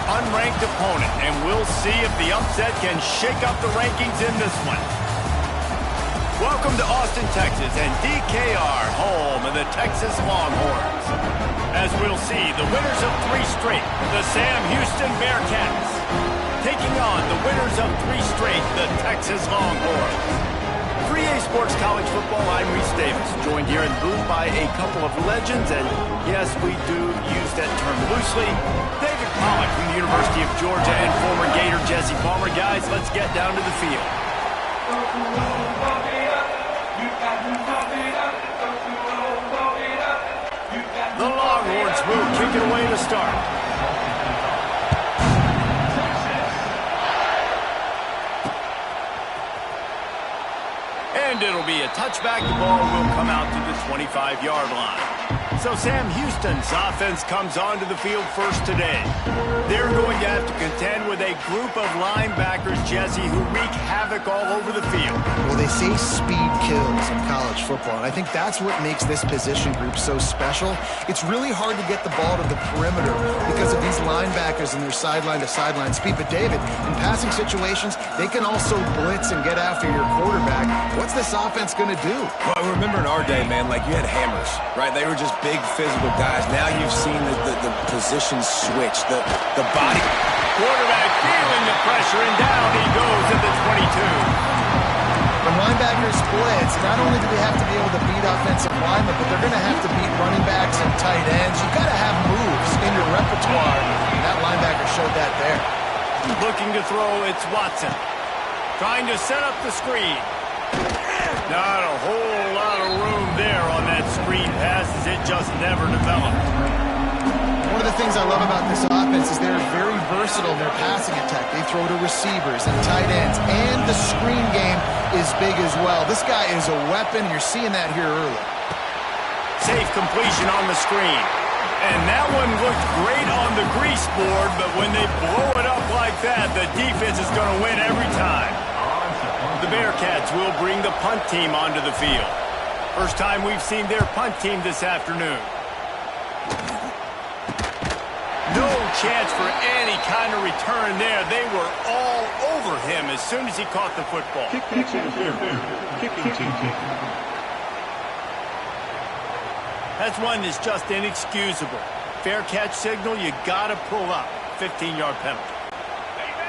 unranked opponent, and we'll see if the upset can shake up the rankings in this one. Welcome to Austin, Texas, and DKR, home of the Texas Longhorns. As we'll see, the winners of 3 straight, the Sam Houston Bearcats, taking on the winners of 3 straight, the Texas Longhorns. 3A Sports College Football, I'm Reese Davis, joined here in the booth by a couple of legends, and yes, we do use that term loosely. David Pollack from the University of Georgia and former Gator Jesse Palmer. Guys, let's get down to the field. The Longhorns will kick it away to start. And it'll be a touchback. The ball will come out to the 25-yard line. So Sam Houston's offense comes onto the field first today. They're going to have to contend with a group of linebackers, Jesse, who wreak havoc all over the field. Well, they say speed kills in college football, and I think that's what makes this position group so special. It's really hard to get the ball to the perimeter because of these linebackers and their sideline-to-sideline speed. But, David, in passing situations, they can also blitz and get after your quarterback. What's this offense going to do? Well, remember in our day, man, like you had hammers, right? They were just big physical guys. Now you've seen the position switch, the body. Quarterback feeling the pressure, and down he goes at the 22. When linebackers blitz, not only do they have to be able to beat offensive linemen, but they're going to have to beat running backs and tight ends. You've got to have moves in your repertoire. That linebacker showed that there. Looking to throw, it's Watson. Trying to set up the screen. Not a whole lot of room there on that screen pass, as it just never developed. One of the things I love about this offense is they're very versatile in their passing attack. They throw to receivers and tight ends, and the screen game is big as well. This guy is a weapon. You're seeing that here early. Safe completion on the screen. And that one looked great on the grease board, but when they blow it up like that, the defense is going to win every time. The Bearcats will bring the punt team onto the field. First time we've seen their punt team this afternoon. No chance for any kind of return there. They were all over him as soon as he caught the football. That's one that's just inexcusable. Fair catch signal, you got to pull up. 15-yard penalty.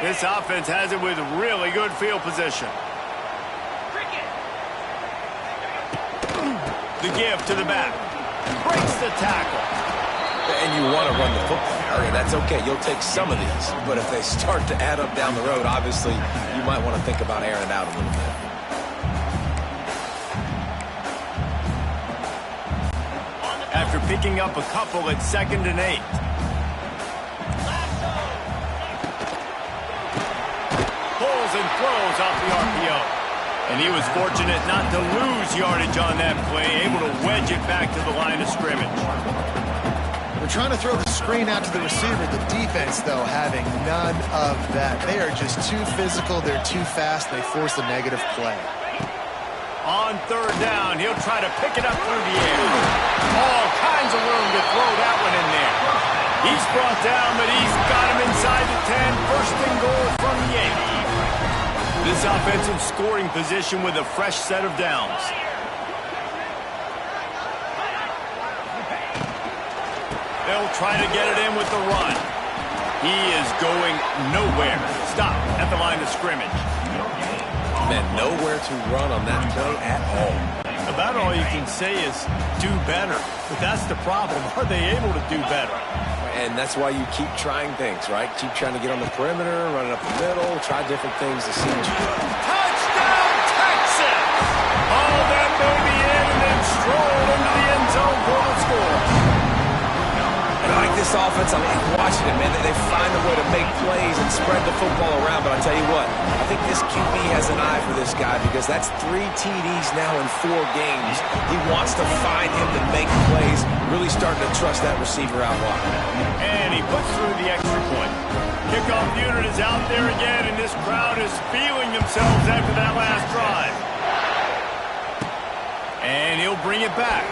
This offense has it with really good field position. The give to the back. Breaks the tackle. And you want to run the football. Okay, that's okay. You'll take some of these. But if they start to add up down the road, obviously, you might want to think about airing it out a little bit. After picking up a couple at 2nd and 8. Pulls and throws off the RPO. And he was fortunate not to lose yardage on that play, able to wedge it back to the line of scrimmage. They're trying to throw the screen out to the receiver. The defense, though, having none of that. They are just too physical. They're too fast. They force a negative play. On 3rd down, he'll try to pick it up through the air. All kinds of room to throw that one in there. He's brought down, but he's got him inside the 10. First and goal from the 8. This offensive scoring position with a fresh set of downs. They'll try to get it in with the run. He is going nowhere. Stop at the line of scrimmage. Man, nowhere to run on that play at all. About all you can say is do better. But that's the problem. Are they able to do better? And that's why you keep trying things, right? Keep trying to get on the perimeter, run it up the middle, try different things to see what you do. Touchdown, Texas! All that baby in and then stroll into the end zone for the score. And I like this offense. I like watching it, man. They find a way to make plays and spread the football around. But I tell you what, I think this QB has an eye for this guy because that's 3 TDs now in 4 games. He wants to find him to make plays, really starting to trust that receiver out wide. And he puts through the extra point. Kickoff unit is out there again, and this crowd is feeling themselves after that last drive. And he'll bring it back.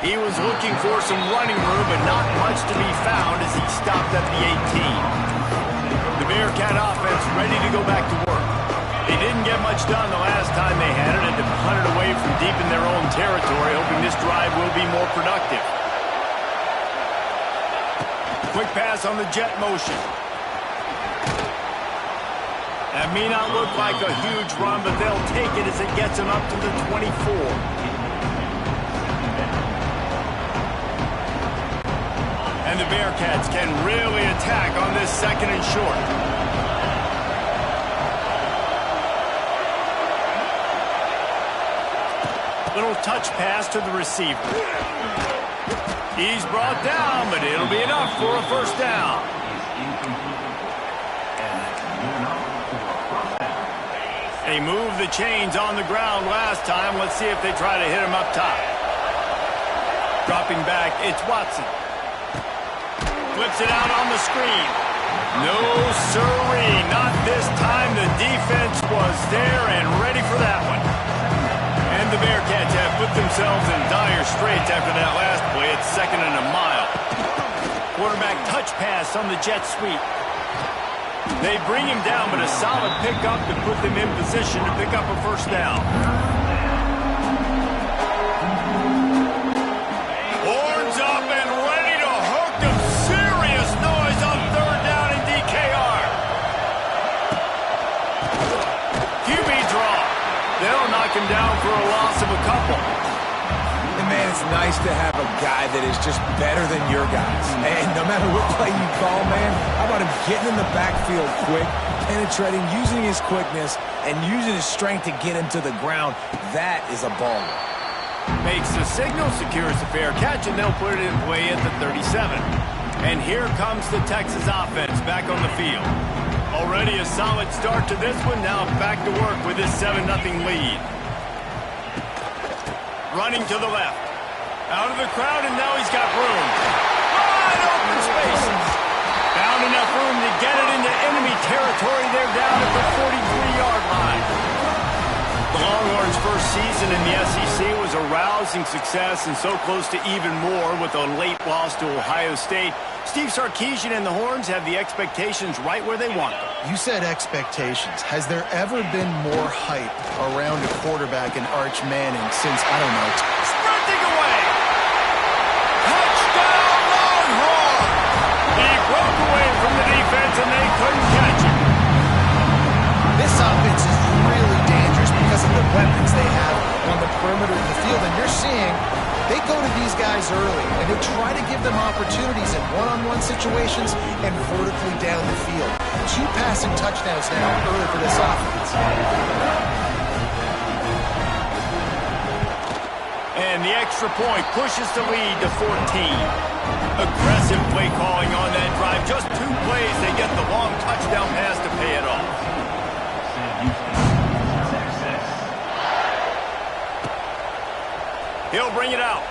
He was looking for some running room, but not much to be found as he stopped at deep in their own territory, hoping this drive will be more productive. Quick pass on the jet motion. That may not look like a huge run, but they'll take it as it gets them up to the 24. And the Bearcats can really attack on this 2nd and short. Little touch pass to the receiver. He's brought down, but it'll be enough for a first down. They moved the chains on the ground last time. Let's see if they try to hit him up top. Dropping back, it's Watson. Flips it out on the screen. No siree, not this time. The defense was there and ready for that one. And the Bearcats have put themselves in dire straits after that last play. It's 2nd and a mile. Quarterback touch pass on the jet sweep. They bring him down, but a solid pickup to put them in position to pick up a first down. Horns up and ready to hook them. Serious noise on 3rd down in DKR. QB draw. They'll knock him down for a loss of a couple. And man, it's nice to have a guy that is just better than your guys. And no matter what play you call, man, how about him getting in the backfield quick, penetrating, using his quickness, and using his strength to get him to the ground. That is a baller. Makes the signal, secures the fair catch, and they'll put it in play at the 37. And here comes the Texas offense back on the field. Already a solid start to this one. Now back to work with this 7-0 lead. Running to the left. Out of the crowd, and now he's got room. Wide open spaces. Found enough room to get it into enemy territory. They're down at the 43-yard line. The Longhorns' first season in the SEC was a rousing success and so close to even more with a late loss to Ohio State. Steve Sarkisian and the Horns have the expectations right where they want them. You said expectations. Has there ever been more hype around a quarterback in Arch Manning since, I don't know, sprinting away. Touchdown Longhorn! He broke away from the defense and they couldn't catch him. this offense is really dangerous because of the weapons they have on the perimeter of the field. And you're seeing they go to these guys early, and they try to give them opportunities in one-on-one situations and vertically down the field. 2 passing touchdowns now early for this offense. And the extra point pushes the lead to 14. Aggressive play calling on that drive. Just 2 plays, they get the long touchdown pass to pay it off. He'll bring it out.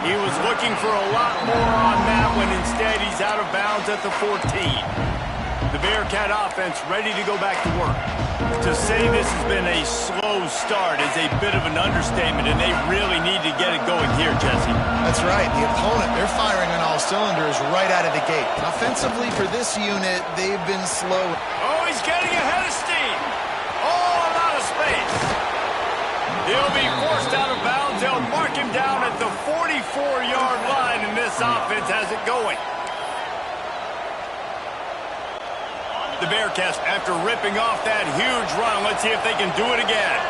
He was looking for a lot more on that one. Instead, he's out of bounds at the 14. The Bearcat offense ready to go back to work. To say this has been a slow start is a bit of an understatement, and they really need to get it going here, Jesse. That's right. The opponent, they're firing on all cylinders right out of the gate. Offensively, for this unit, they've been slow. Oh, he's getting ahead of steam. Oh, a lot of space. He'll be forced out of bounds. They'll mark him down at the 44-yard line, and this offense has it going. The Bearcats, after ripping off that huge run, let's see if they can do it again.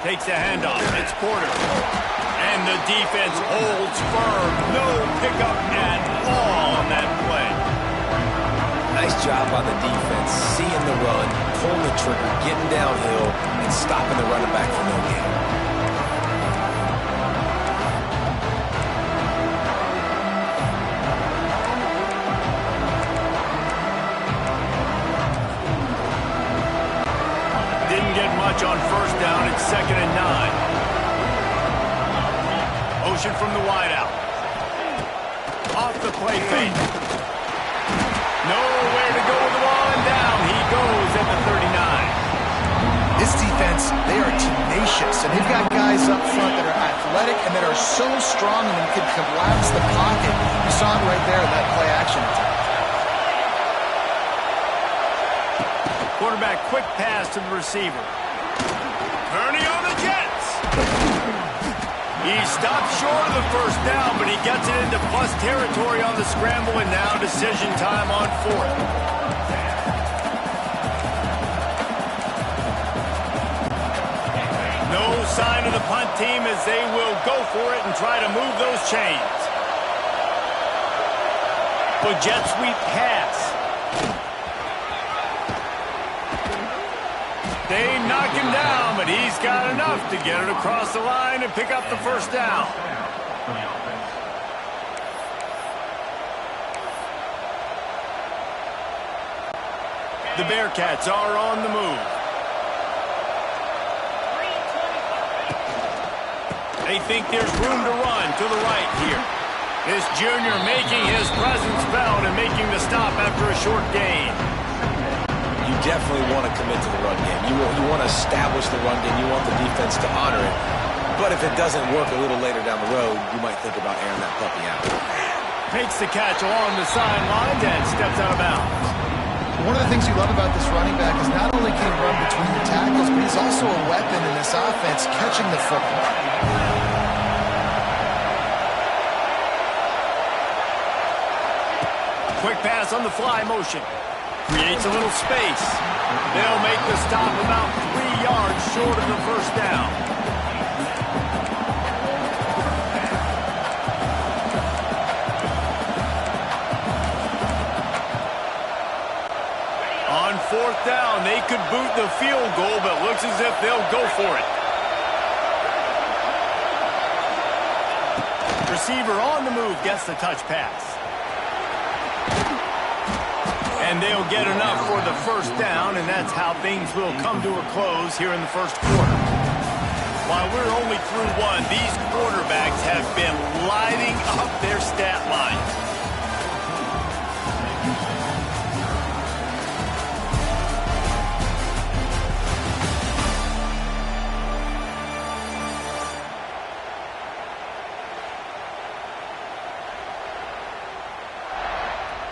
Takes the handoff. It's Porter. And the defense holds firm. No pickup at all on that play. Nice job by the defense, seeing the run, pulling the trigger, getting downhill, and stopping the running back for no gain. Didn't get much on first down. It's 2nd and 9. Motion from the wideout. Off the play fake. Nowhere to go with the ball, and down he goes at the 39. This defense, they are tenacious, and they've got guys up front that are athletic and that are so strong and can collapse the pocket. You saw it right there in that play-action attack. Quarterback quick pass to the receiver. Turning on the Jets. He stopped short of the first down, but he gets it into plus territory on the scramble, and now decision time on fourth. No sign of the punt team as they will go for it and try to move those chains. But jet sweep pass. They knock him down, but he's got enough to get it across the line and pick up the first down. The Bearcats are on the move. They think there's room to run to the right here. This junior making his presence felt and making the stop after a short gain. You definitely want to commit to the run game. You want to establish the run game. You want the defense to honor it. But if it doesn't work a little later down the road, you might think about airing that puppy out. Makes the catch along the sideline and steps out of bounds. One of the things you love about this running back is not only can he run between the tackles, but he's also a weapon in this offense catching the football. Quick pass on the fly motion. Creates a little space. They'll make the stop about 3 yards short of the first down. On fourth down, they could boot the field goal, but looks as if they'll go for it. Receiver on the move gets the touch pass. And they'll get enough for the first down, and that's how things will come to a close here in the first quarter. While we're only through one, these quarterbacks have been lighting up their stat lines.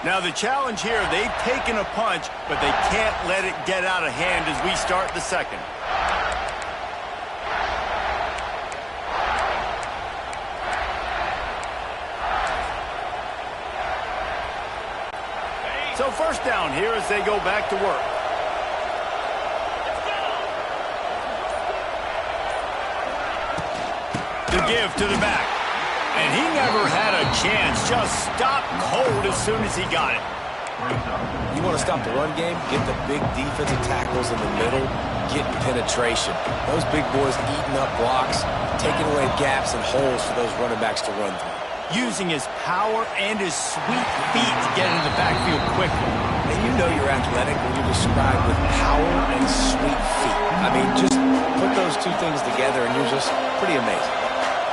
Now the challenge here, they've taken a punch, but they can't let it get out of hand as we start the second. So first down here as they go back to work. The give to the back. And he never had a chance. Just stopped cold as soon as he got it. You want to stop the run game? Get the big defensive tackles in the middle. Get penetration. Those big boys eating up blocks, taking away gaps and holes for those running backs to run through. Using his power and his sweet feet to get into the backfield quickly. And you know you're athletic when you're described with power and sweet feet. I mean, just put those two things together and you're just pretty amazing.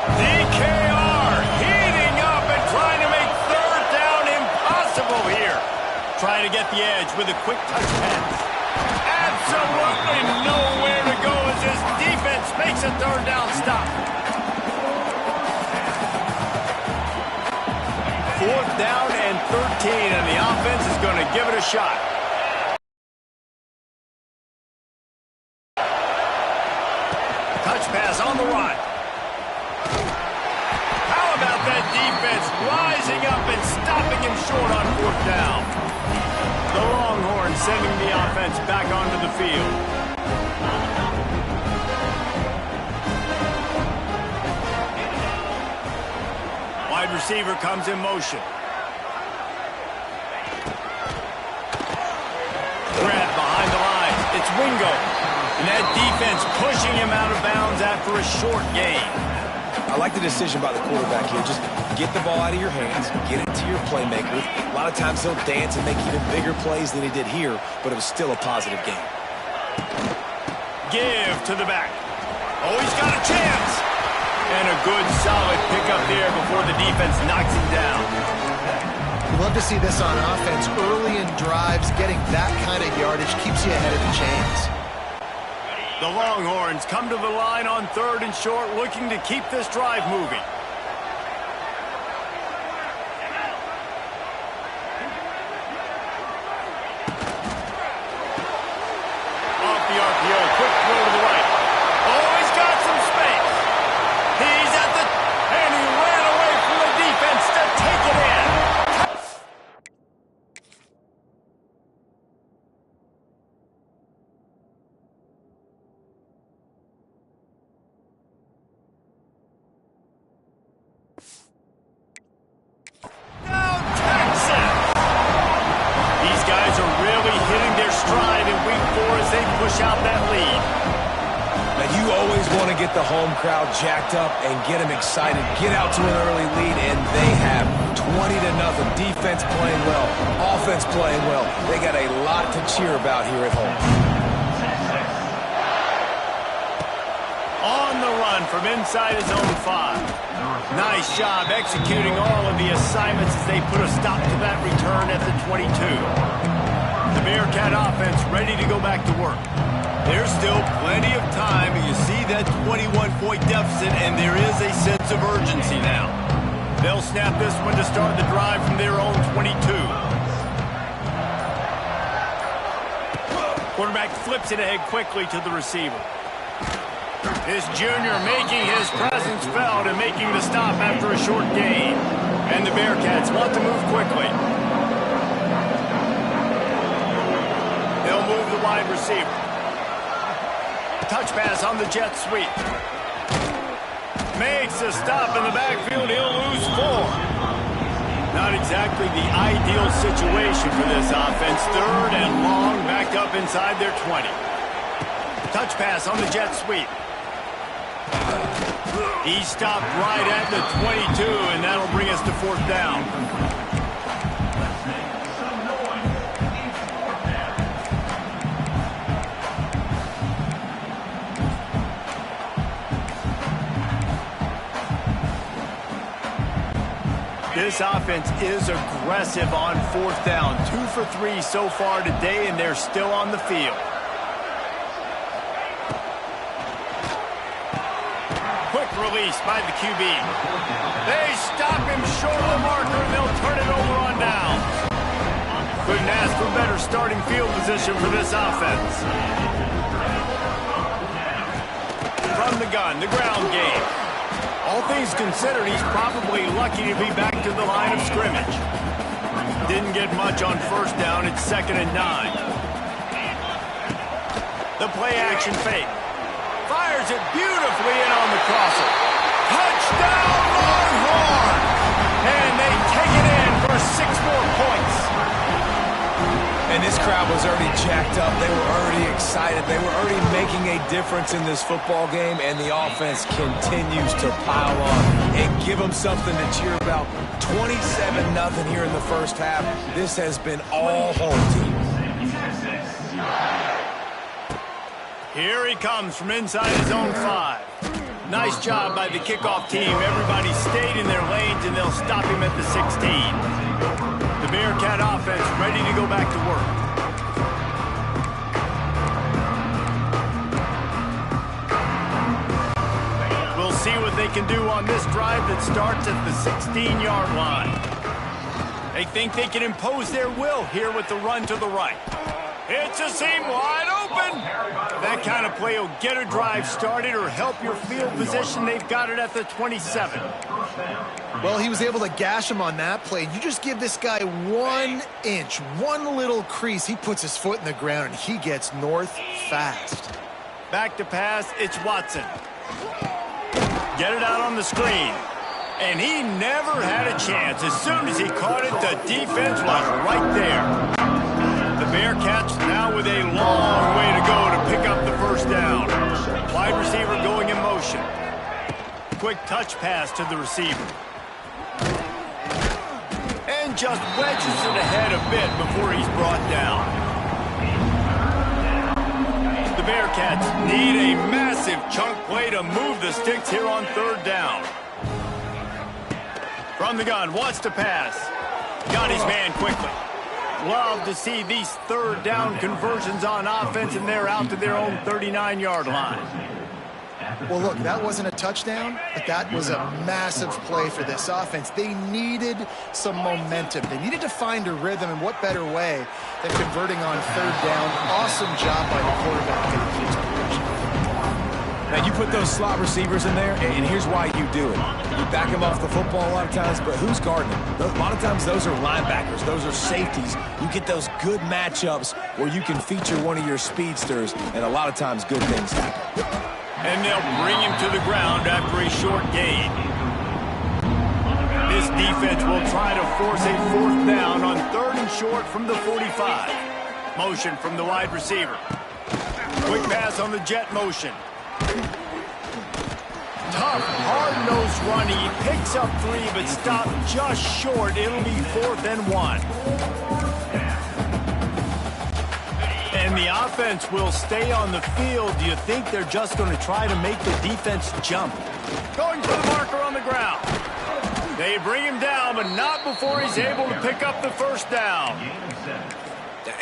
DKR heating up and trying to make third down impossible here. Trying to get the edge with a quick touch pass. Absolutely nowhere to go as his defense makes a third down stop. Fourth down and 13, and the offense is going to give it a shot. Touch pass on the run. Defense rising up and stopping him short on fourth down. The Longhorns sending the offense back onto the field. Wide receiver comes in motion. Grab behind the lines. It's Wingo. And that defense pushing him out of bounds after a short gain. I like the decision by the quarterback here. Just get the ball out of your hands, get it to your playmaker. A lot of times he'll dance and make even bigger plays than he did here, but it was still a positive game. Give to the back. Oh, he's got a chance. And a good, solid pickup there before the defense knocks him down. You love to see this on offense. Early in drives, getting that kind of yardage keeps you ahead of the chains. The Longhorns come to the line on third and short, looking to keep this drive moving. finish out that lead. Now, you always want to get the home crowd jacked up and get them excited. Get out to an early lead, and they have 20-0. Defense playing well, offense playing well. They got a lot to cheer about here at home. On the run from inside his own 5. Nice job executing all of the assignments as they put a stop to that return at the 22. The Bearcat offense ready to go back to work. There's still plenty of time, and you see that 21-point deficit, and there is a sense of urgency now. They'll snap this one to start the drive from their own 22. Quarterback flips it ahead quickly to the receiver. This junior making his presence felt and making the stop after a short gain. And the Bearcats want to move quickly. They'll move the wide receiver. Touch pass on the jet sweep. Makes a stop in the backfield. He'll lose 4. Not exactly the ideal situation for this offense. 3rd and long, back up inside their 20. Touch pass on the jet sweep. He stopped right at the 22, and that'll bring us to 4th down. This offense is aggressive on 4th down. 2 for 3 so far today, and they're still on the field. Quick release by the QB. They stop him short of the marker, and they'll turn it over on down. Couldn't ask for better starting field position for this offense. From the gun, the ground game. All things considered, he's probably lucky to be back to the line of scrimmage. Didn't get much on 1st down. It's 2nd and 9. The play action fake. Fires it beautifully in on the crosser. Touchdown, Longhorn! And they take it in for 6 more points. And this crowd was already jacked up. They were already excited. They were already making a difference in this football game, and the offense continues to pile on and give them something to cheer about. 27-0 here in the 1st half. This has been all home team. Here he comes from inside his own 5. Nice job by the kickoff team. Everybody stayed in their lanes, and they'll stop him at the 16. The Bearcat offense ready to go back to work. We'll see what they can do on this drive that starts at the 16-yard line. They think they can impose their will here with the run to the right. It's a seam wide open. That kind of play will get a drive started or help your field position. They've got it at the 27. Well, he was able to gash him on that play. You just give this guy 1 inch, one little crease. He puts his foot in the ground, and he gets north fast. Back to pass, it's Watson. Get it out on the screen. And he never had a chance. As soon as he caught it, the defense was right there. The Bearcats now with a long way to go to pick up the 1st down. Wide receiver going in motion. Quick touch pass to the receiver. And just wedges it ahead a bit before he's brought down. The Bearcats need a massive chunk play to move the sticks here on 3rd down. From the gun, wants to pass. Got his man quickly. Love to see these 3rd down conversions on offense, and they're out to their own 39-yard line. Well, look, that wasn't a touchdown, but that was a massive play for this offense. They needed some momentum. They needed to find a rhythm, and what better way than converting on 3rd down. Awesome job by the quarterback in the Houston position. Now, you put those slot receivers in there, and here's why you do it. You back them off the football a lot of times, but who's guarding them? A lot of times those are linebackers. Those are safeties. You get those good matchups where you can feature one of your speedsters, and a lot of times good things happen. And they'll bring him to the ground after a short gain. This defense will try to force a 4th down on 3rd and short from the 45. Motion from the wide receiver. Quick pass on the jet motion. Tough, hard-nosed run. He picks up 3, but stopped just short. It'll be 4th and 1. And the offense will stay on the field. Do you think they're just going to try to make the defense jump? Going for the marker on the ground. They bring him down, but not before he's able to pick up the first down.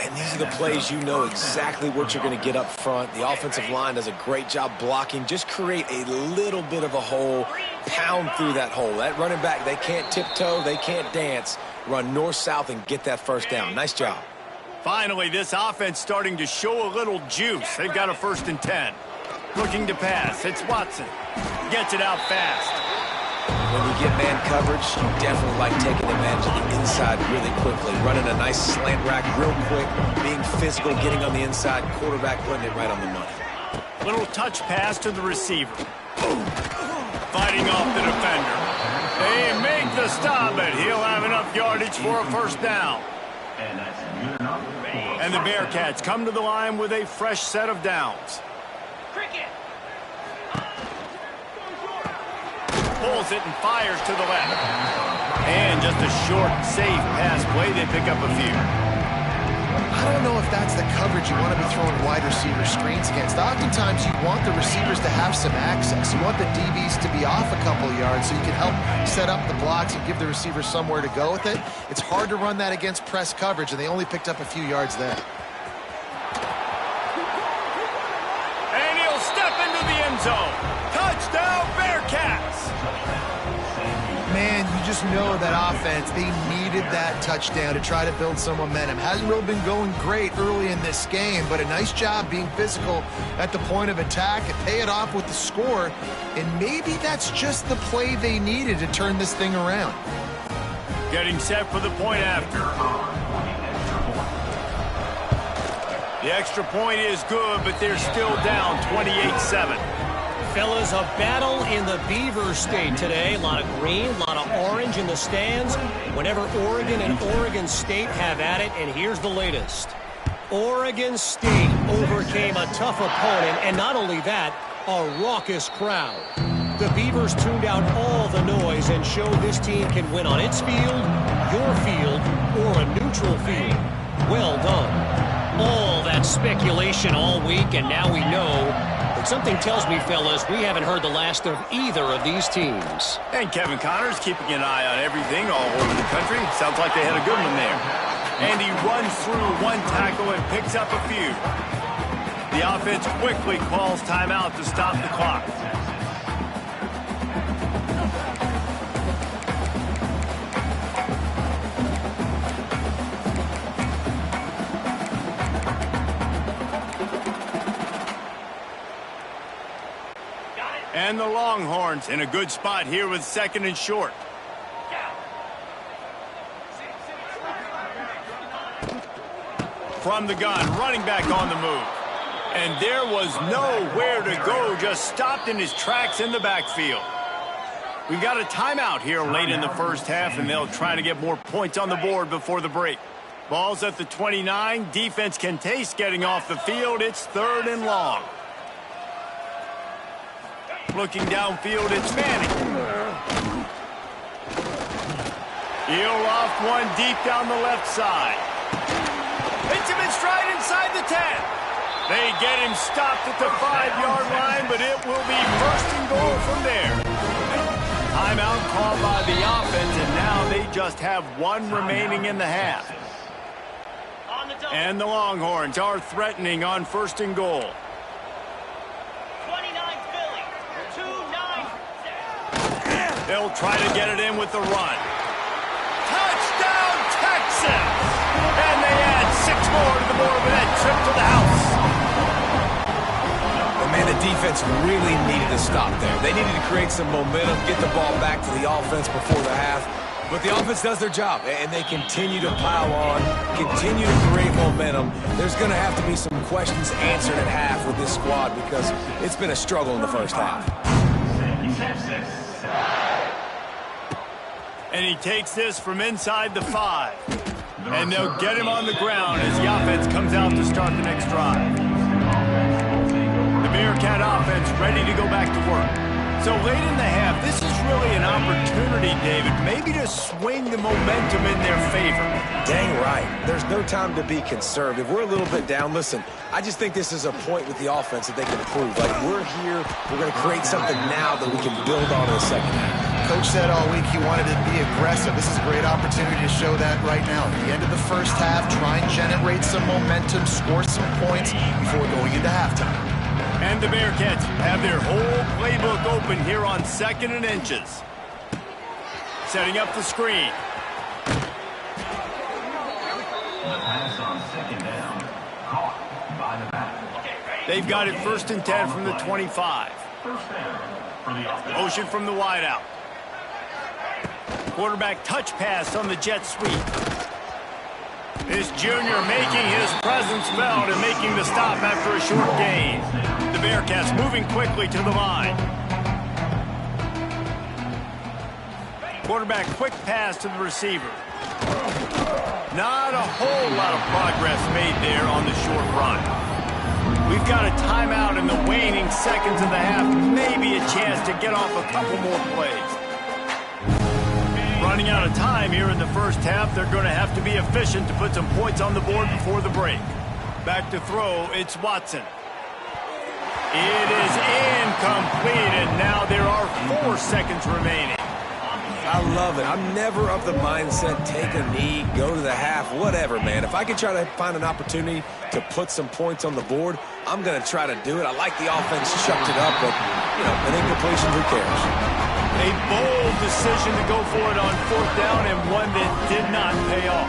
And these are the plays you know exactly what you're going to get up front. The offensive line does a great job blocking. Just create a little bit of a hole, pound through that hole. That running back, they can't tiptoe, they can't dance. Run north-south and get that first down. Nice job. Finally, this offense starting to show a little juice. They've got a 1st and 10. Looking to pass. It's Watson. Gets it out fast. When you get man coverage, you definitely like taking advantage of the inside really quickly. Running a nice slant rack real quick, being physical, getting on the inside, quarterback putting it right on the money. Little touch pass to the receiver. Fighting off the defender. They make the stop, but he'll have enough yardage for a 1st down. And the Bearcats come to the line with a fresh set of downs. Pulls it and fires to the left. And just a short, safe pass play. They pick up a few. I don't know if that's the coverage you want to be throwing wide receiver screens against. Oftentimes, you want the receivers to have some access. You want the DBs to be off a couple of yards so you can help set up the blocks and give the receivers somewhere to go with it. It's hard to run that against press coverage, and they only picked up a few yards there. And he'll step into the end zone. Touchdown, Bearcats! Man, you just know that offense, they needed that touchdown to try to build some momentum. Hasn't really been going great early in this game, but a nice job being physical at the point of attack and pay it off with the score. And maybe that's just the play they needed to turn this thing around. Getting set for the point after. The extra point is good, but they're still down 28-7. Fellas, a battle in the Beaver State today. A lot of green, a lot of orange in the stands. Whenever Oregon and Oregon State have at it, and here's the latest. Oregon State overcame a tough opponent, and not only that, a raucous crowd. The Beavers tuned out all the noise and showed this team can win on its field, your field, or a neutral field. Well done. All that speculation all week, and now we know. But something tells me, fellas, we haven't heard the last of either of these teams. And Kevin Connors keeping an eye on everything all over the country. Sounds like they had a good one there. And he runs through one tackle and picks up a few. The offense quickly calls timeout to stop the clock. And the Longhorns in a good spot here with 2nd and short. From the gun, running back on the move. And there was nowhere to go, just stopped in his tracks in the backfield. We've got a timeout here late in the first half, and they'll try to get more points on the board before the break. Ball's at the 29. Defense can taste getting off the field. It's 3rd and long. Looking downfield, it's Manning. He'll loft one deep down the left side. Hits him in stride inside the 10. They get him stopped at the 5-yard line, but it will be 1st and goal from there. Timeout called by the offense, and now they just have one remaining in the half. And the Longhorns are threatening on 1st and goal. They'll try to get it in with the run. Touchdown, Texas! And they add 6 more to the board with that trip to the house. But man, the defense really needed to stop there. They needed to create some momentum, get the ball back to the offense before the half. But the offense does their job, and they continue to pile on, continue to create momentum. There's going to have to be some questions answered at half with this squad because it's been a struggle in the first half. And he takes this from inside the 5. And they'll get him on the ground as the offense comes out to start the next drive. Bearcat offense ready to go back to work. So late in the half, this is really an opportunity, David, maybe to swing the momentum in their favor. Dang right. There's no time to be conservative. We're a little bit down. Listen, I just think this is a point with the offense that they can improve. Like, we're here, we're going to create something now that we can build on in the second half. Coach said all week he wanted to be aggressive. This is a great opportunity to show that right now. At the end of the first half, try and generate some momentum, score some points before going into halftime. And the Bearcats have their whole playbook open here on 2nd and inches. Setting up the screen. They've got it 1st and 10 from the 25. Motion from the wideout. Quarterback touch pass on the jet sweep. This junior making his presence felt and making the stop after a short gain. The Bearcats moving quickly to the line. Quarterback quick pass to the receiver. Not a whole lot of progress made there on the short run. We've got a timeout in the waning seconds of the half. Maybe a chance to get off a couple more plays. Running out of time here in the first half. They're going to have to be efficient to put some points on the board before the break. Back to throw, it's Watson. It is incomplete, and now there are 4 seconds remaining. I love it. I'm never of the mindset, take a knee, go to the half, whatever, man. If I can try to find an opportunity to put some points on the board, I'm going to try to do it. I like the offense chucked it up, but, you know, an incompletion, who cares? A bold decision to go for it on 4th down, and one that did not pay off.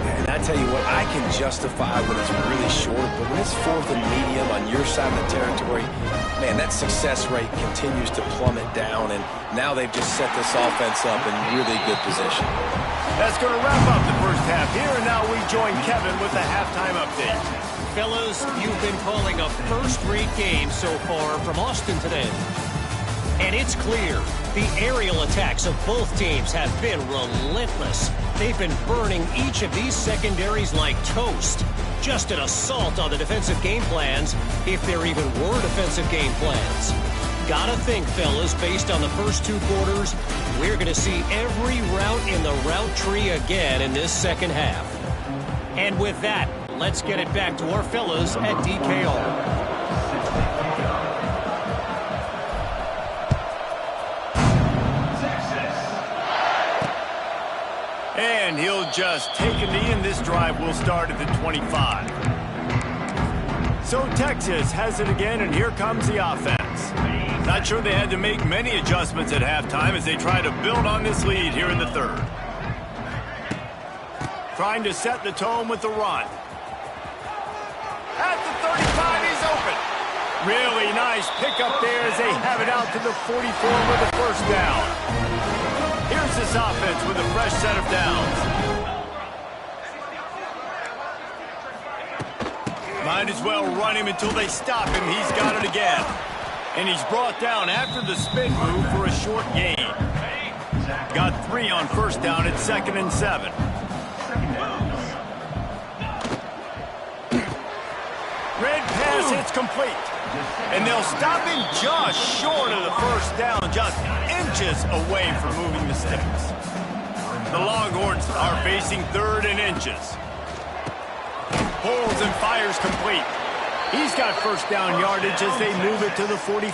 And I tell you what, I can justify when it's really short, but when it's 4th and medium on your side of the territory, man, that success rate continues to plummet down, and now they've just set this offense up in really good position. That's going to wrap up the first half here, and now we join Kevin with the halftime update. Fellas, you've been calling a first-rate game so far from Austin today. And it's clear, the aerial attacks of both teams have been relentless. They've been burning each of these secondaries like toast. Just an assault on the defensive game plans, if there even were defensive game plans. Gotta think, fellas, based on the first 2 quarters, we're going to see every route in the route tree again in this second half. And with that, let's get it back to our fellas at DKR. And he'll just take a knee, and this drive will start at the 25. So Texas has it again, and here comes the offense. Not sure they had to make many adjustments at halftime as they try to build on this lead here in the 3rd. Trying to set the tone with the run. At the 35, he's open. Really nice pickup there as they have it out to the 44 with the 1st down. Here's this offense with a fresh set of downs. Might as well run him until they stop him. He's got it again. And he's brought down after the spin move for a short gain. Got 3 on 1st down at 2nd and 7. Red pass hits complete. And they'll stop him just short of the 1st down, just inches away from moving the sticks. The Longhorns are facing 3rd and inches. Pulls and fires complete. He's got 1st down yardage as they move it to the 44.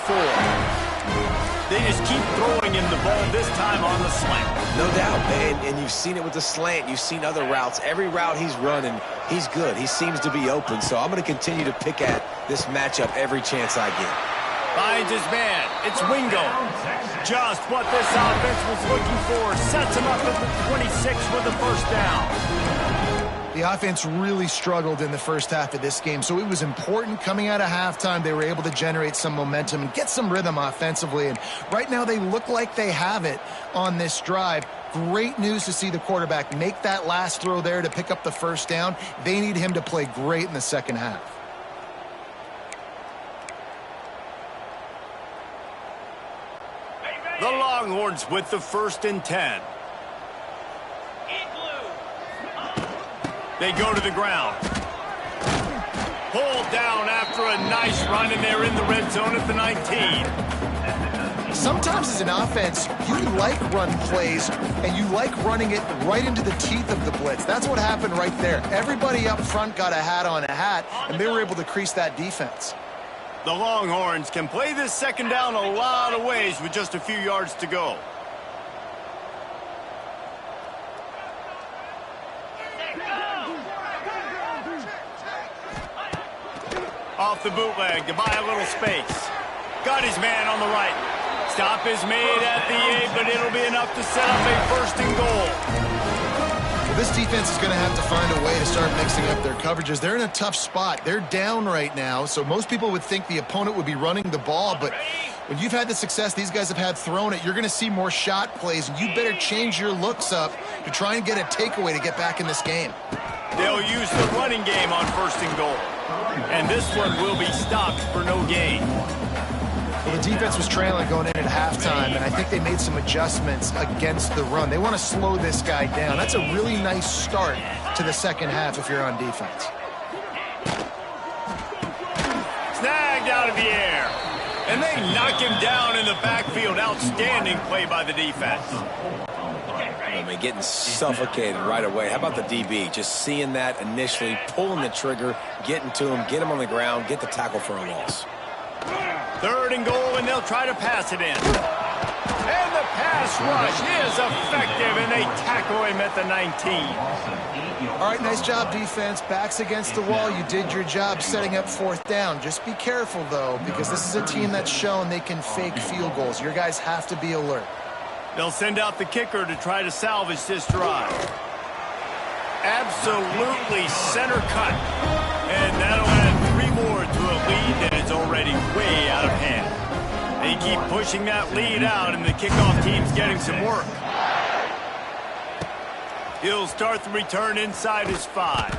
They just keep throwing him the ball, this time on the slant. No doubt, man, and you've seen it with the slant. You've seen other routes. Every route he's running, he's good. He seems to be open, so I'm going to continue to pick at this matchup every chance I get. Finds his man. It's Wingo. Just what this offense was looking for. Sets him up at the 26 with the 1st down. The offense really struggled in the first half of this game, so it was important coming out of halftime. They were able to generate some momentum and get some rhythm offensively, and right now they look like they have it on this drive. Great news to see the quarterback make that last throw there to pick up the 1st down. They need him to play great in the second half. The Longhorns with the 1st and 10. They go to the ground. Pulled down after after a nice run, and they're in the red zone at the 19. Sometimes as an offense, you like run plays, and you like running it right into the teeth of the blitz. That's what happened right there. Everybody up front got a hat on a hat, and they were able to crease that defense. The Longhorns can play this second down a lot of ways with just a few yards to go. Off the bootleg to buy a little space. Got his man on the right. Stop is made at the 8, but it'll be enough to set up a 1st and goal. Well, this defense is going to have to find a way to start mixing up their coverages. They're in a tough spot. They're down right now, so most people would think the opponent would be running the ball, but when you've had the success these guys have had throwing it, you're going to see more shot plays, and you better change your looks up to try and get a takeaway to get back in this game. They'll use the running game on 1st and goal, and this one will be stopped for no gain. Well, the defense was trailing going in at halftime, and I think they made some adjustments against the run. They want to slow this guy down. That's a really nice start to the second half if you're on defense. Snagged out of the air, and they knock him down in the backfield. Outstanding play by the defense. I mean, getting suffocated right away. How about the DB? Just seeing that initially, pulling the trigger, getting to him, get him on the ground, get the tackle for a loss. 3rd and goal, and they'll try to pass it in. And the pass rush is effective, and they tackle him at the 19. All right, nice job, defense. Backs against the wall. You did your job setting up 4th down. Just be careful, though, because this is a team that's shown they can fake field goals. Your guys have to be alert. They'll send out the kicker to try to salvage this drive. Absolutely center cut. And that'll add 3 more to a lead that is already way out of hand. They keep pushing that lead out, and the kickoff team's getting some work. He'll start the return inside his 5.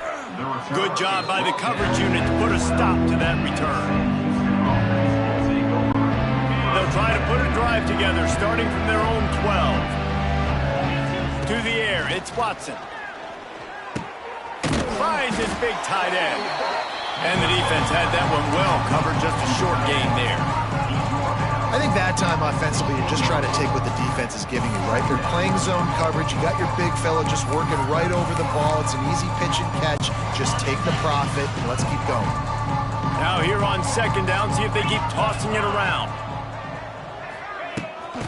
Good job by the coverage unit to put a stop to that return. They'll try to put a drive together, starting from their own 12. To the air, it's Watson. Finds his big tight end. And the defense had that one well covered, just a short gain there. I think that time offensively, you're just trying to take what the defense is giving you, right? They're playing zone coverage. You got your big fella just working right over the ball. It's an easy pitch and catch. Just take the profit, and let's keep going. Now here on 2nd down, see if they keep tossing it around.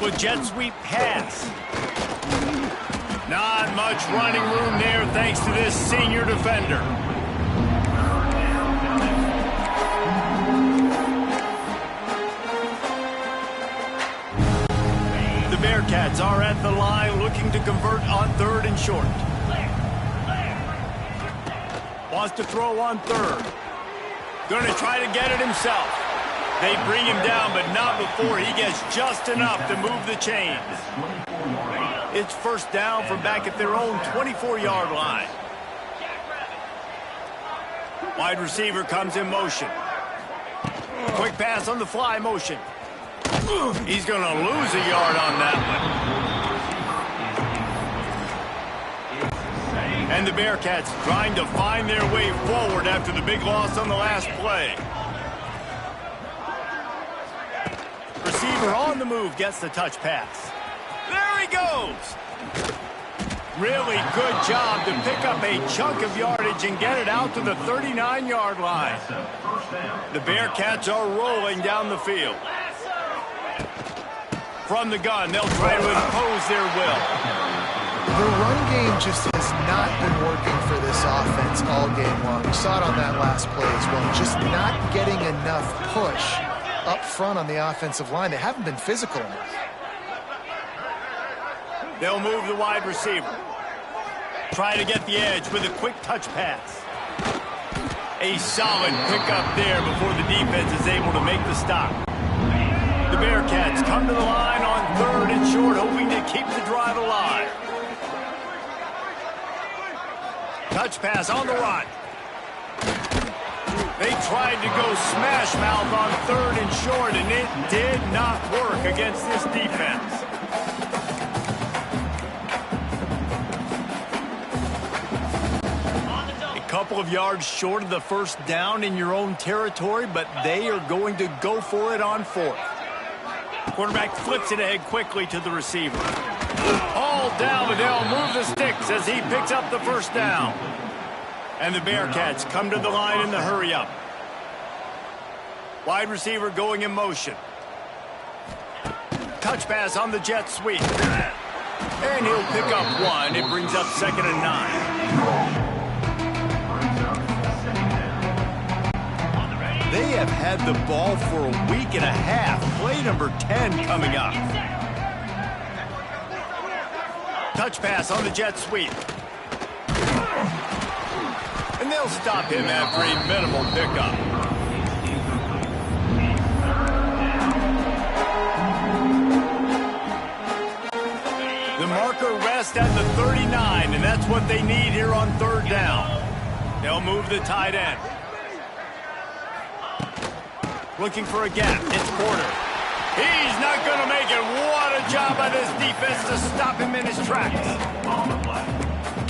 With jet sweep pass. Not much running room there thanks to this senior defender. The Bearcats are at the line looking to convert on 3rd and short. Wants to throw on 3rd. Going to try to get it himself. They bring him down, but not before he gets just enough to move the chains. It's 1st down from back at their own 24-yard line. Wide receiver comes in motion. Quick pass on the fly motion. He's going to lose a yard on that one. And the Bearcats trying to find their way forward after the big loss on the last play. Receiver on the move gets the touch pass. There he goes. Really good job to pick up a chunk of yardage and get it out to the 39-yard line. The Bearcats are rolling down the field. From the gun, they'll try to impose their will. The run game just has not been working for this offense all game long. We saw it on that last play as well. Just not getting enough push up front on the offensive line. They haven't been physical enough. They'll move the wide receiver. Try to get the edge with a quick touch pass. A solid pickup there before the defense is able to make the stop. The Bearcats come to the line on 3rd and short, hoping to keep the drive alive. Touch pass on the run. They tried to go smash mouth on 3rd and short, and it did not work against this defense. A couple couple of yards short of the first down in your own territory, but they are going to go for it on fourth. Quarterback flips it ahead quickly to the receiver. All down, but they'll move the sticks as he picks up the first down. And the Bearcats come to the line in the hurry-up. Wide receiver going in motion. Touch pass on the jet sweep. And he'll pick up one. It brings up 2nd and 9. They have had the ball for a week and a half. Play number 10 coming up. Touch pass on the jet sweep. And they'll stop him after a minimal pickup. The marker rests at the 39, and that's what they need here on 3rd down. They'll move the tight end. Looking for a gap. It's Porter. He's not going to make it. What a job by this defense to stop him in his tracks.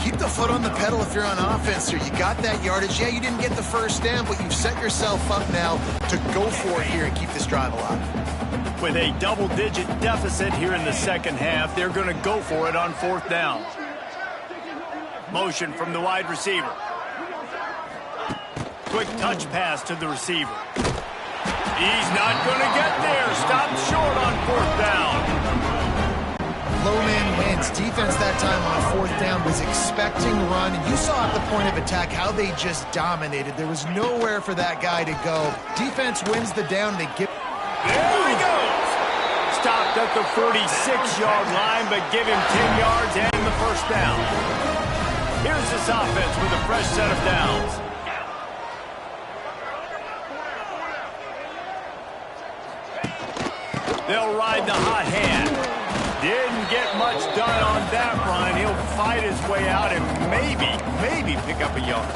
Keep the foot on the pedal if you're on offense here. You got that yardage. Yeah, you didn't get the first down, but you've set yourself up now to go for it here and keep this drive alive. With a double-digit deficit here in the second half, they're going to go for it on 4th down. Motion from the wide receiver. Quick touch pass to the receiver. He's not going to get there. Stopped short on 4th down. Low man wins. Defense that time on 4th down was expecting run, and you saw at the point of attack how they just dominated. There was nowhere for that guy to go. Defense wins the down. They give. There he goes. Stopped at the 46-yard line, but give him 10 yards and the first down. Here's this offense with a fresh set of downs. They'll ride the hot hand. Didn't get much done on that run. He'll fight his way out and maybe pick up a yard.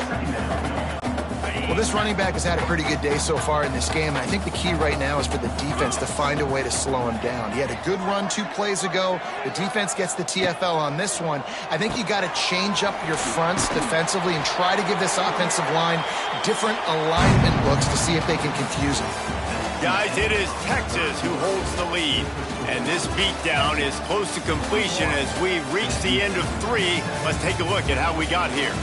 Well, this running back has had a pretty good day so far in this game, and I think the key right now is for the defense to find a way to slow him down. He had a good run 2 plays ago. The defense gets the TFL on this one. I think you got to change up your fronts defensively and try to give this offensive line different alignment looks to see if they can confuse him. Guys, it is Texas who holds the lead, and this beatdown is close to completion as we reach the end of 3. Let's take a look at how we got here.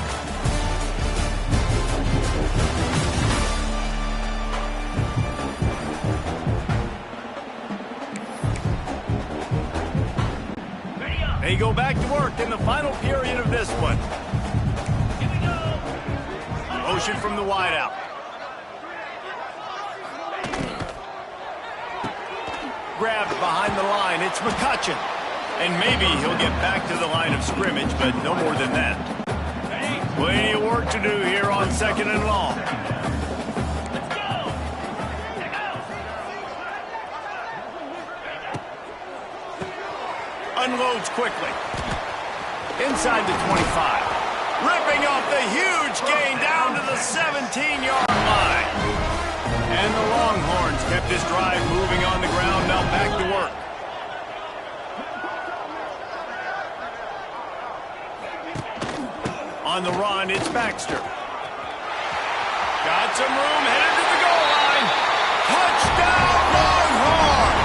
They go back to work in the final period of this one. Here we go. Motion from the wideout. Grabbed behind the line. It's McCutcheon. And maybe he'll get back to the line of scrimmage, but no more than that. Plenty of work to do here on 2nd and long. Unloads quickly. Inside the 25. Ripping off the huge gain down to the 17-yard line. And the Longhorns kept this drive moving on the ground. Now back to work. On the run, it's Baxter. Got some room, headed to the goal line. Touchdown, Longhorns!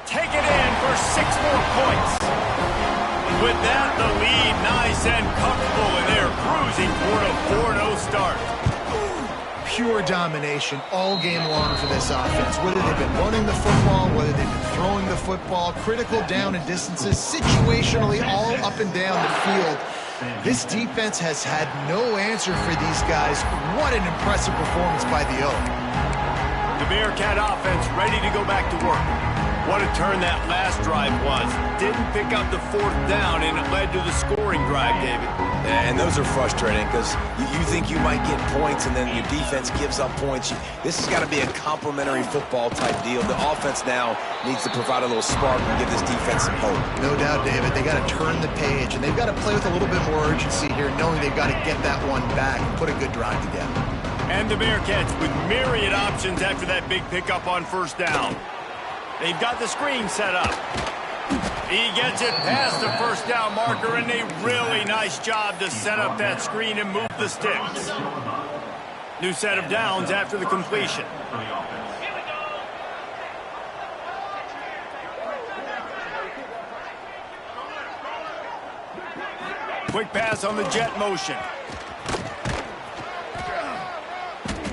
Take it in for 6 more points. With that, the lead nice and comfortable, and they're cruising toward a 4-0 start. Pure domination all game long for this offense. Whether they've been running the football, whether they've been throwing the football, critical down and distances, situationally all up and down the field. This defense has had no answer for these guys. What an impressive performance by the Oak. The Bearcat offense ready to go back to work. What a turn that last drive was. Didn't pick up the 4th down, and it led to the scoring drive, David. And those are frustrating because you think you might get points, and then your defense gives up points. This has got to be a complementary football type deal. The offense now needs to provide a little spark and give this defense some hope. No doubt, David. They got to turn the page, and they've got to play with a little bit more urgency here, knowing they've got to get that one back and put a good drive together. And the Bearcats with myriad options after that big pickup on 1st down. They've got the screen set up. He gets it past the 1st down marker, and a really nice job to set up that screen and move the sticks. New set of downs after the completion. Quick pass on the jet motion.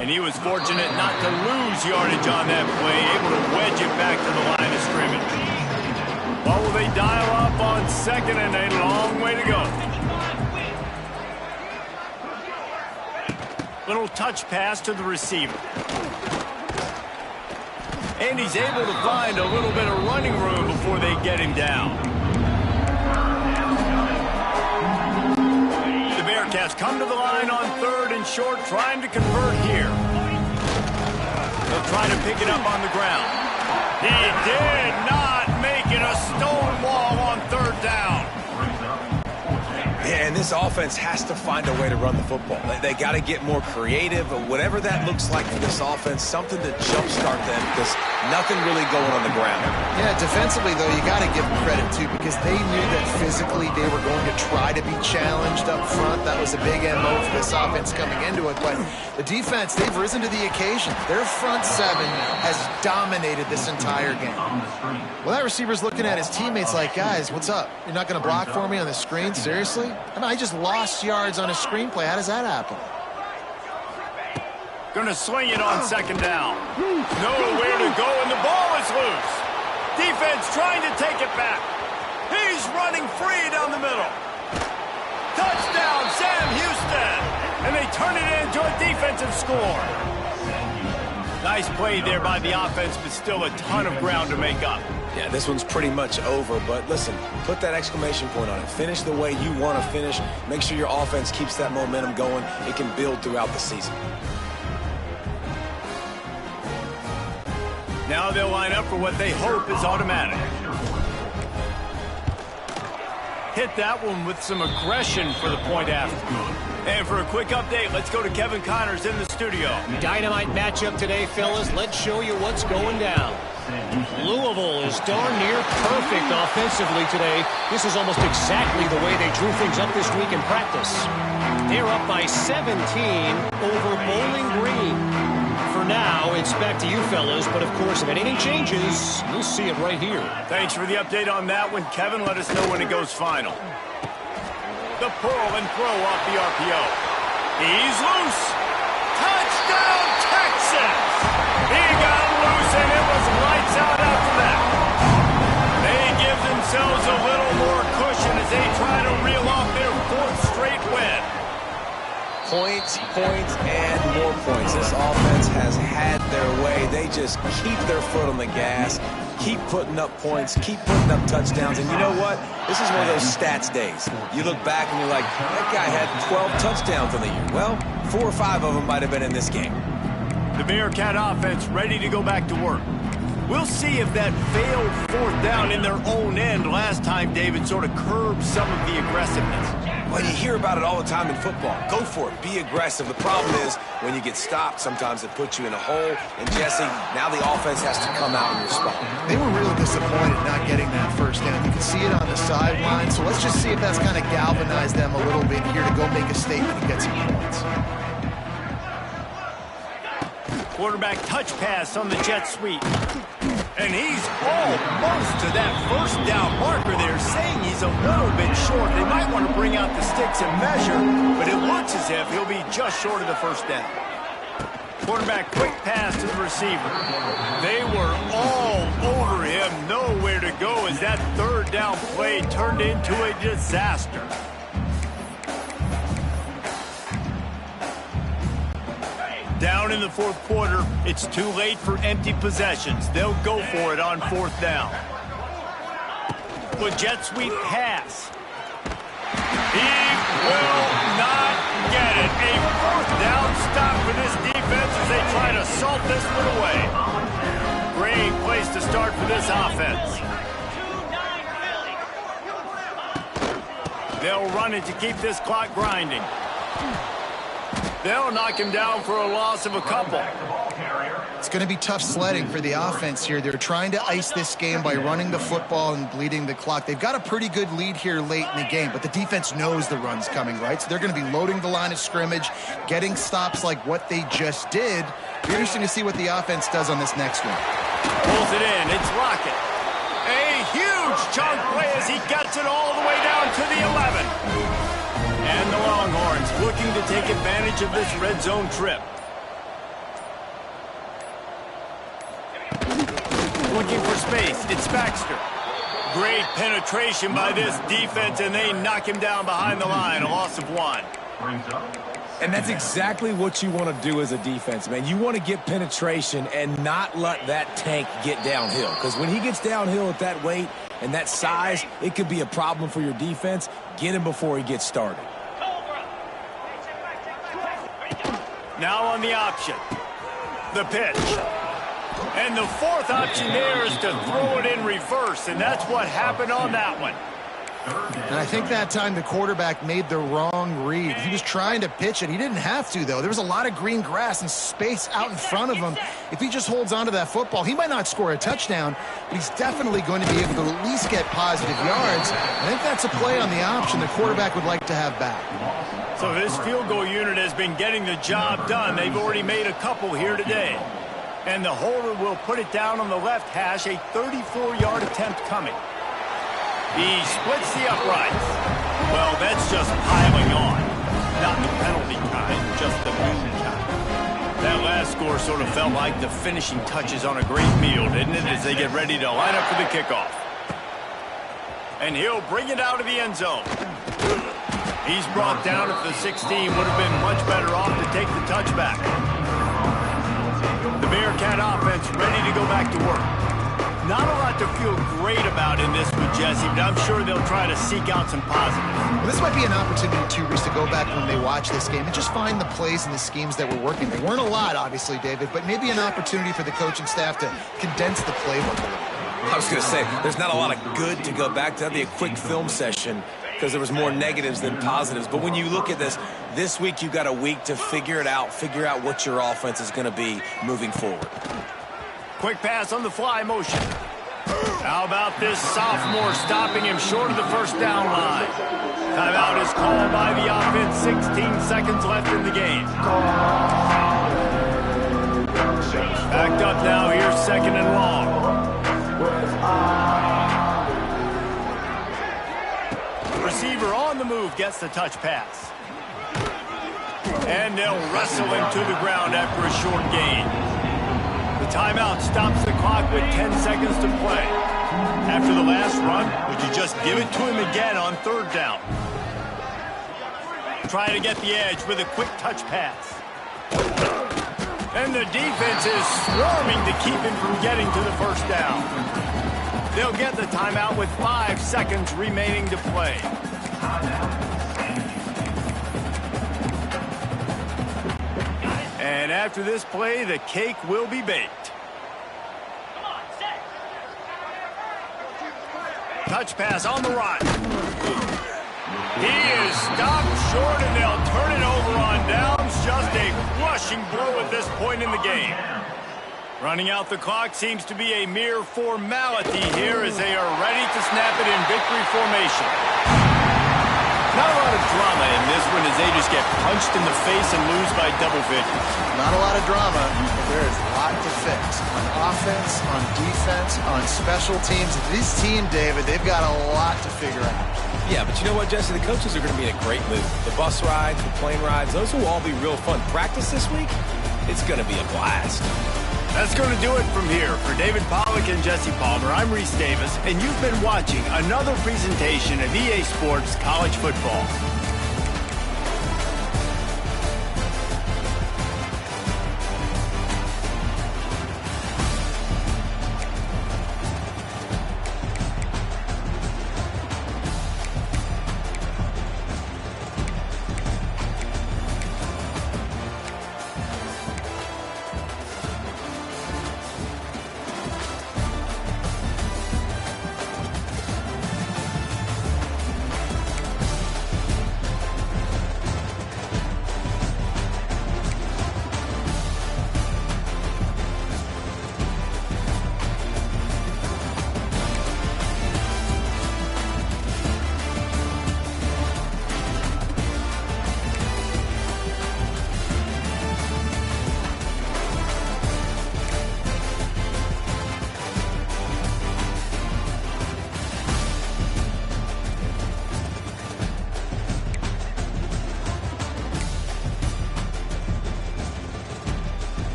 And he was fortunate not to lose yardage on that play, able to wedge it back to the line of scrimmage. What will they dial up on 2nd and a long way to go? Little touch pass to the receiver. And he's able to find a little bit of running room before they get him down. The Bearcats come to the line on 3rd and short, trying to convert here. They'll try to pick it up on the ground. He did not make it a stone wall on 3rd down. Yeah, and this offense has to find a way to run the football. They got to get more creative, whatever that looks like for this offense, something to jumpstart them because nothing really going on the ground. Yeah, defensively, though, you got to give them credit, too, because they knew that physically they were going to try to be challenged up front. That was a big MO for this offense coming into it. But the defense, they've risen to the occasion. Their front 7 has dominated this entire game. Well, that receiver's looking at his teammates like, guys, what's up? You're not going to block for me on the screen? Seriously? I mean, I just lost yards on a screenplay. How does that happen? Gonna swing it on 2nd down. Nowhere to go, and the ball is loose. Defense trying to take it back. He's running free down the middle. Touchdown, Sam Houston. And they turn it into a defensive score. Nice play there by the offense, but still a ton of ground to make up. Yeah, this one's pretty much over, but listen, put that exclamation point on it. Finish the way you want to finish. Make sure your offense keeps that momentum going. It can build throughout the season. Now they'll line up for what they hope is automatic. Hit that one with some aggression for the point after. And for a quick update, let's go to Kevin Connors in the studio. Dynamite matchup today, fellas. Let's show you what's going down. Louisville is darn near perfect offensively today. This is almost exactly the way they drew things up this week in practice. They're up by 17 over Bowling Green. For now, it's back to you, fellas. But, of course, if anything changes, you'll see it right here. Thanks for the update on that one, Kevin. Let us know when it goes final. The pull and throw off the RPO. He's loose. Touchdown, Texas! He got loose, and it was lights out after that. They give themselves a little more cushion as they try to reel off their 4th straight win. Points, points, and more points. This offense has had their way. They just keep their foot on the gas, keep putting up points, keep putting up touchdowns. And you know what? This is one of those stats days. You look back and you're like, that guy had 12 touchdowns on the year. Well, 4 or 5 of them might have been in this game. The Bearcat offense ready to go back to work. We'll see if that failed 4th down in their own end last time, David, sort of curbed some of the aggressiveness. Well, you hear about it all the time in football. Go for it. Be aggressive. The problem is when you get stopped, sometimes it puts you in a hole. And, Jesse, now the offense has to come out and respond. They were really disappointed not getting that 1st down. You can see it on the sideline. So let's just see if that's kind of galvanized them a little bit here to go make a statement and get some points. Quarterback touch pass on the jet sweep. And he's almost to that first down marker there, saying he's a little bit short. They might want to bring out the sticks and measure, but it looks as if he'll be just short of the first down. Quarterback quick pass to the receiver. They were all over him, nowhere to go as that third down play turned into a disaster. Down in the fourth quarter, it's too late for empty possessions. They'll go for it on fourth down. With jet sweep pass. He will not get it. A fourth down stop for this defense as they try to salt this one away. Great place to start for this offense. They'll run it to keep this clock grinding. They'll knock him down for a loss of a couple. It's going to be tough sledding for the offense here. They're trying to ice this game by running the football and bleeding the clock. They've got a pretty good lead here late in the game, but the defense knows the run's coming, right? So they're going to be loading the line of scrimmage, getting stops like what they just did. Be interesting to see what the offense does on this next one. Pulls it in. It's Lockett. A huge chunk play as he gets it all the way down to the 11. And the Longhorns looking to take advantage of this red zone trip. Looking for space. It's Baxter. Great penetration by this defense, and they knock him down behind the line. A loss of 1. And that's exactly what you want to do as a defense, man. You want to get penetration and not let that tank get downhill. Because when he gets downhill at that weight and that size, it could be a problem for your defense. Get him before he gets started. Now on the option. The pitch. And the fourth option there is to throw it in reverse, and that's what happened on that one. And I think that time the quarterback made the wrong read. He was trying to pitch it. He didn't have to, though. There was a lot of green grass and space out in front of him. If he just holds on to that football, he might not score a touchdown, but he's definitely going to be able to at least get positive yards. I think that's a play on the option the quarterback would like to have back. So this field goal unit has been getting the job done. They've already made a couple here today. And the holder will put it down on the left hash, a 34-yard attempt coming. He splits the uprights. Well, that's just piling on. Not the penalty kind, just the mean kind. That last score sort of felt like the finishing touches on a great meal, didn't it, as they get ready to line up for the kickoff. And he'll bring it out of the end zone. He's brought down at the 16. Would have been much better off to take the touchback. The Bearcat offense ready to go back to work. Not a lot to feel great about in this with Jesse, but I'm sure they'll try to seek out some positives. Well, this might be an opportunity, too, Reese, to go back when they watch this game and just find the plays and the schemes that were working. They weren't a lot, obviously, David, but maybe an opportunity for the coaching staff to condense the playbook a little bit. I was going to say, there's not a lot of good to go back to. That'd be a quick film session because there was more negatives than positives. But when you look at this week you've got a week to figure it out, figure out what your offense is going to be moving forward. Quick pass on the fly motion. How about this sophomore stopping him short of the first down line? Timeout is called by the offense. 16 seconds left in the game. Backed up now. Here's second and long. Receiver on the move gets the touch pass. And they'll wrestle him to the ground after a short gain. The timeout stops the clock with 10 seconds to play. After the last run, would you just give it to him again on third down? Try to get the edge with a quick touch pass. And the defense is swarming to keep him from getting to the first down. They'll get the timeout with 5 seconds remaining to play. And after this play, the cake will be baked. Touch pass on the run. He is stopped short, and they'll turn it over on downs. Just a crushing blow at this point in the game. Running out the clock seems to be a mere formality here as they are ready to snap it in victory formation. Not a lot of of drama in this one as they just get punched in the face and lose by double figures. Not a lot of drama, but there is a lot to fix. On offense, on defense, on special teams. This team, David, they've got a lot to figure out. Yeah, but you know what, Jesse? The coaches are going to be in a great mood. The bus rides, the plane rides, those will all be real fun. Practice this week, it's going to be a blast. That's going to do it from here. For David Pollack and Jesse Palmer, I'm Reese Davis, and you've been watching another presentation of EA Sports College Football.